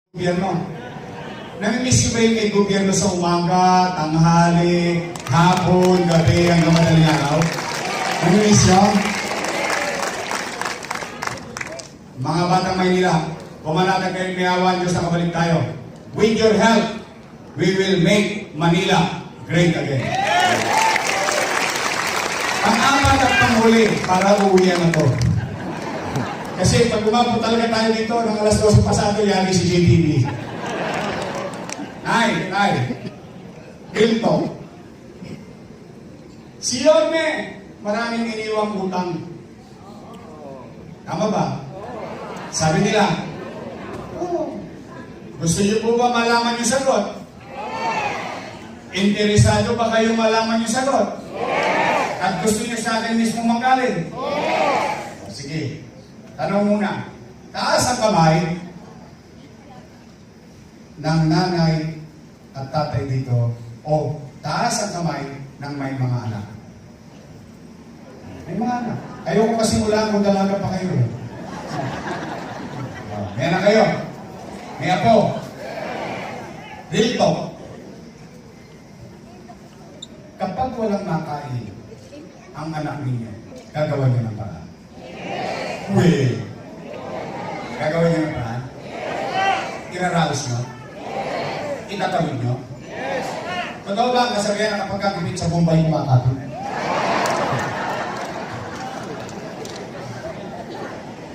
Gobyerno. Namimiss niyo ba yung may gobyerno sa umaga, tanghali, hapon, gabi, hanggang madaling araw? Namimiss niyo? Mga batang Maynila, pumanatag kayo may awan Diyos na kabalik tayo. With your help, we will make Manila great again. Pang-apat at panghuli para uuwihan na to. Kasi pag umabot talaga tayo dito ng alas 12 pasado, yari si JTV. Nay, real talk. Si Yorme, maraming iniwang utang. Tama ba? Sabi nila, oh, gusto niyo po ba malaman yung sagot? Interesado ba kayong malaman yung sagot? At gusto niyo sa akin mismo manggaling? Sige. Tanong muna, taas ang kamay ng nanay at tatay dito o taas ang kamay ng may mga anak? May mga anak. Ayoko kasi mula kung dalaga pa kayo. May anak kayo? May apo? Dito. Kapag walang makain ang anak ninyo, gagawa niyo ng paraan. Uy! Gagawin niyo ng paraan? Iraraos nyo? Itatawid nyo? Totoo ba ang kasabihan na kapag kakipit sa Bombay kumakapit?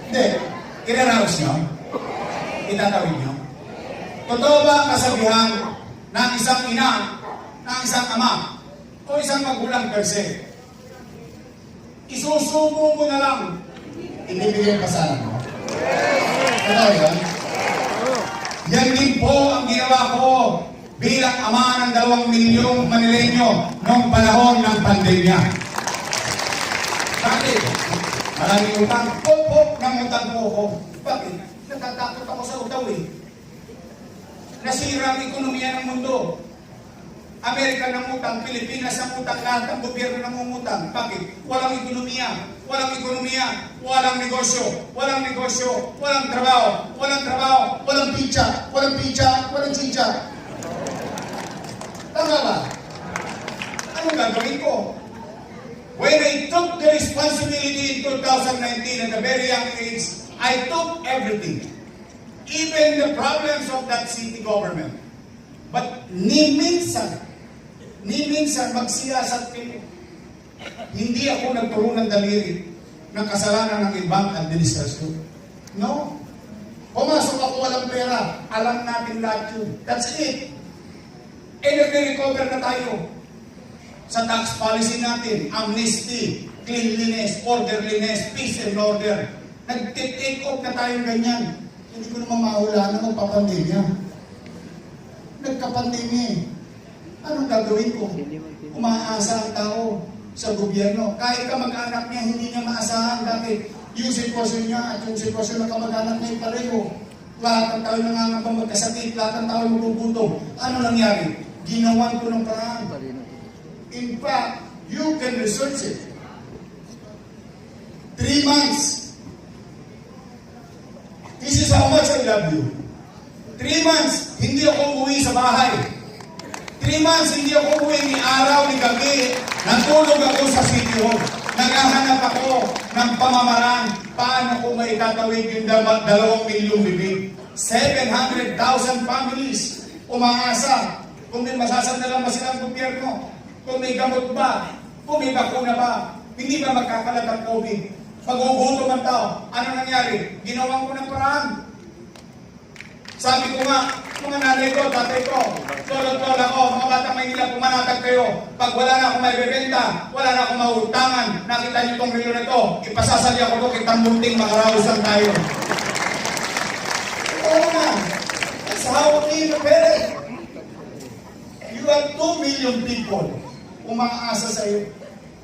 Hindi. Iraraos nyo? Itatawid nyo? Totoo ba ang kasabihan ng isang ina, ng isang ama, o isang magulang per se? Isusubo mo na lang. Ibibigay pa sana mo. Totoo yan? Yan din po ang ginawa ko bilang ama ng 2 milyong Manileño noong panahon ng pandemya. Bakit? Maraming utang. Pop, ng utang po ako. Bakit? Natatakot ako sa utaw eh. Nasira ang ekonomiya ng mundo. Amerika ng utang, Pilipinas ng utang, lahat ng gobyerno ng umutang. Bakit? Walang ekonomiya, walang negosyo, walang trabaho, walang pizza, walang chicha. Tama ba? Anong gagawin ko? When I took the responsibility in 2019 at a very young age, I took everything. Even the problems of that city government. But ni minsan magsiyasat kayo. Hindi ako nagturo ng daliri ng kasalanan ng ibang administrasyon. No. Pumasok ako walang pera. Alam natin lahat yun. That's it. And nag-recover na tayo. Sa tax policy natin, amnesty, cleanliness, orderliness, peace and order. Nag-take off na tayo ganyan. Hindi ko naman mahula na magpapandemya. Nagkapandemya. Anong gagawin ko? Umaasa ang tao sa gobyerno. Kahit ka mag-anak niya, hindi niya maasahan. Bakit? Yung sitwasyon niya at yung sitwasyon ng kamag-anak niya pareho. Lahat ng tao nangangamba magkasakit, lahat ng tao magugutom. Ano nangyari? Ginawan ko ng paraan. In fact, you can research it. 3 months. This is how much I love you. 3 months, hindi ako umuwi sa bahay. 3 months, hindi ako umuwi ni araw, ni gabi. Natulog ako sa City Hall. Naghahanap ako ng pamamaraan. Paano ko maitatawid yung 2 milyong bibig? 700,000 families umaasa. Kung may masasandalan ba silang gobyerno? Kung may gamot ba? Kung may bakuna ba? Hindi ba magkakalat ang COVID? Magugutom ang tao. Ano nangyari? Ginawa ko ng paraan. Sabi ko nga, mga nanay ko, tatay ko, lolo-lola ko, mga batang Maynila, pumanatag kayo. Pag wala na akong may bebenta, wala na akong mautangan, nakita niyo itong relo na ito, ipasasali ako ito, kitang munting makaraosan tayo. Oo nga. That's how we prepare it. You have 2 million people umaasa sa iyo.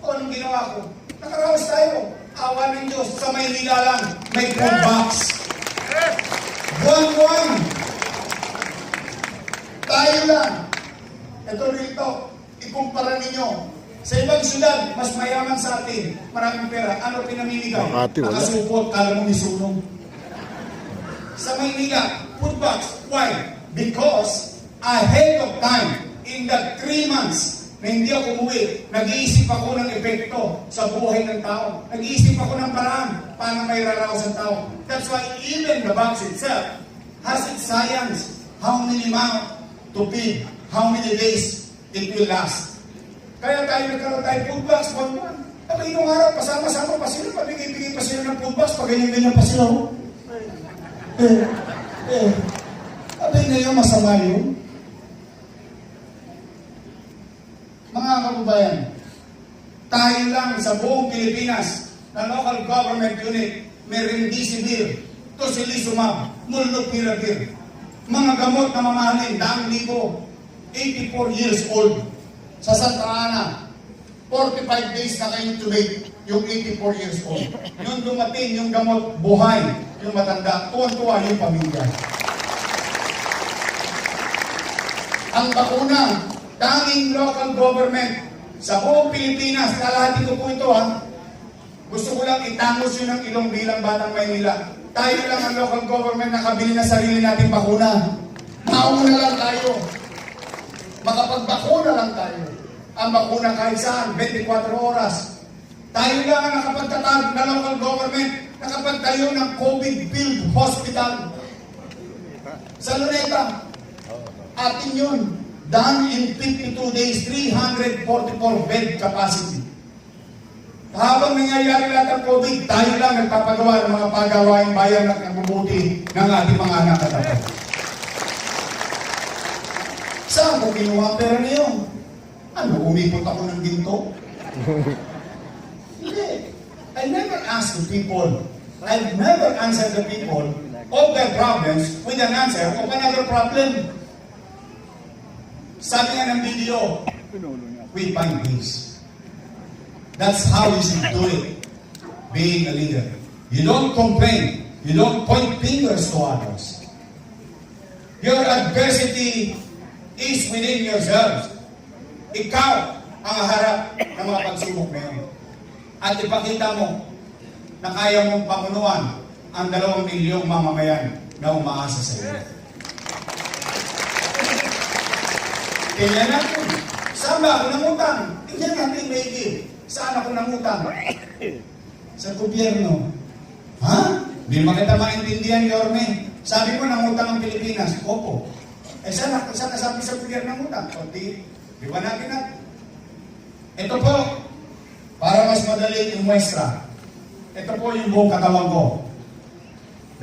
O, anong ginawa ko? Nakaraos tayo. Awa ng Diyos, sa Maynila lang, may food box. Buwan-buwan. Tayo lang. Ito rito, ikumpara ninyo. Sa ibang syudad, mas mayaman sa atin. Maraming pera. Ano pinamimigay? Nakasupot, kala mo may sunog. Sa Maynila, food box. Why? Because ahead of time, in the 3 months na hindi ako umuwi, nag-iisip ako ng epekto sa buhay ng tao. Nag-iisip ako ng paraan paano may raraos ang tao. That's why even the box itself has its science. How many months to feed, how many days it will last. Kaya tayo nagkaroon tayo food box, buwan-buwan. At itong araw, pasama-sama pa sila, pabigay-bigay pa sila ng food box, pag ganyan-ganyan pa sila. Abay ngayon, masama yun. Mga kababayan, tayo lang sa buong Pilipinas na local government unit may remdesivir, tocilizumab, molnupiravir, mga gamot na mamahalin, 100,000, 84 years old. Sa Santa Ana, 45 days na kayo intubate yung 84 years old. Nung dumating yung gamot, buhay yung matanda, tuwan-tuwa yung pamilya. Ang bakuna, tanging local government sa buong Pilipinas, kalahati ko po ito ha. Gusto ko lang itangos yun ng ilong bilang Batang Maynila. Tayo lang ang local government na kabili na sarili nating bakuna. Mauna lang tayo. Makapagbakuna lang tayo. Ang bakuna kahit saan, 24 oras. Tayo lang ang nakapagtatag na local government, nakapagtayo ng COVID-filled hospital. Sa Luneta, atin yun. Done in 52 days, 344 bed capacity. Habang nangyayari lahat ng COVID, tayo lang nagpapagawa ng mga pagawaing bayan na nabubuti ng ating mga anak at apo. Saan ko kinuha ang pera niyo? Ano, umipot ako ng ginto? Hindi. I never ask the people. I never answer the people of their problems with an answer of another problem. Sabi nga ng video, we find peace. That's how you should do it, being a leader. You don't complain. You don't point fingers to others. Your adversity is within yourselves. Ikaw ang harap ng mga pagsubok na yun. At ipakita mo na kaya mong pamunuan ang 2 milyong mamamayan na umaasa sa iyo. Tingnan natin. Saan ba ako nangutang? Tingnan natin, Maggie. Saan ako nangutang? Sa gobyerno. Ha? Hindi mo kita maintindihan, Yorme. Sabi mo, nangutang ang Pilipinas. Opo. Saan nasabi sa gobyerno nangutang? O, di ba natin natin? Ito po, para mas madali yung muestra. Ito po yung buong katawan ko.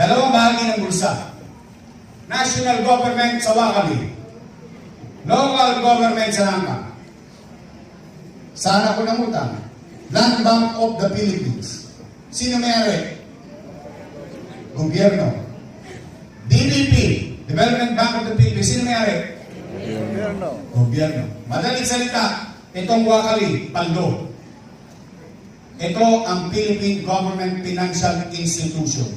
2 bahagi ng bulsa. National government sa Wakali. Local government sa Nangka. Saan ako nangutang? Land Bank of the Philippines. Sino may-ari? Gobyerno. DBP, Development Bank of the Philippines. Sino may-ari? Gobyerno. Madaling salita, itong Wakali, paldo. Ito ang Philippine Government Financial Institution.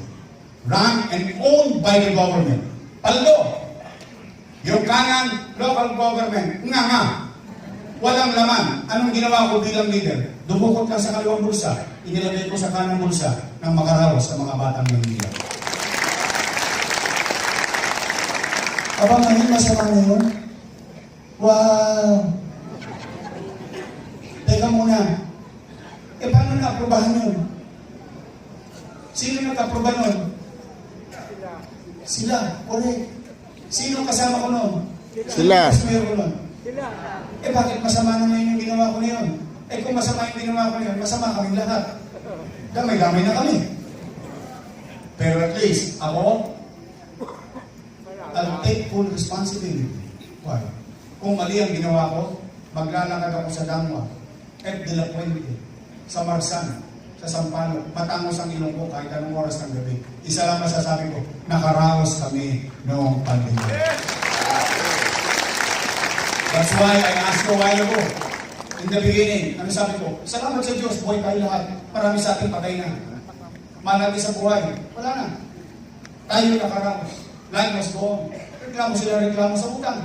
Run and owned by the government. Paldo. Yung kanan, local government, nga. Walang laman. Anong ginawa ko bilang leader? Dumukot lang sa kaliwang bulsa. Inilagay ko sa kanang bulsa ng makaraos sa mga batang Manila. Abang ngayon, masama na yun? Wow! Teka muna. Paano na-aprobahan yun? Sino nag-aproba nun? Sila. Correct. Sino kasama ko nun? Sila. Sila. Bakit masama na ngayon yung ginawa ko na yun? Kung masama yung ginawa ko na yun, masama kaming lahat. Gamay-gamay na kami. Pero at least, ako, I'll take full responsibility. Why? Kung mali ang ginawa ko, maglalakad ako sa Dangwa, F. de la Puente, sa Marsan, sa Sampalo, matangos ang ilong ko kahit anong oras ng gabi. Isa lang masasabi ko, nakaraos kami noong pandemya. That's why I asked you a while ago, in the beginning, ano sabi ko, salamat sa Diyos, buhay tayo lahat. Marami sa ating patay na. Malagi sa buhay. Wala na. Tayo nakaraos. Life must go on. Reklamo sa utang.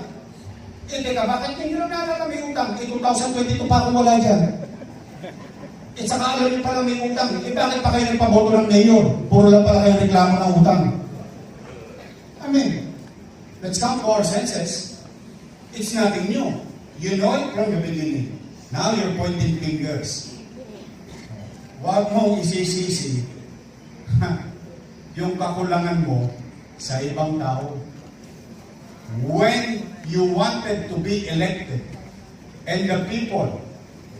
Teka, bakit hindi lang naalala may utang? 2022 pa akong wala dyan. Saka alam niyo pala may utang. Bakit pa kayo nagpaboto ng mayor? Puro lang pala kayo reklamo ng utang. Amen. let's come to our senses. It's nothing new. You know it from the beginning. Now you're pointing fingers. Huwag mong isisisi yung kakulangan mo sa ibang tao. When you wanted to be elected and the people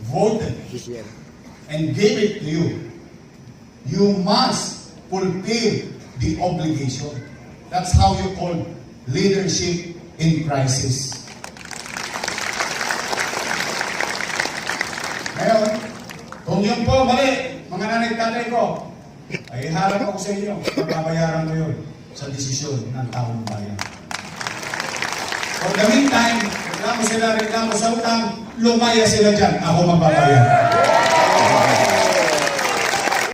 voted and gave it to you, you must fulfill the obligation. That's how you call leadership in crisis. Ngayon, kung yun po mali, mga nanay tatay ko, ay harap ako sa inyo, magbabayaran ko yun sa desisyon ng taong bayan. For the meantime, reklamo sa utang, lumaya sila dyan, ako magbabayar.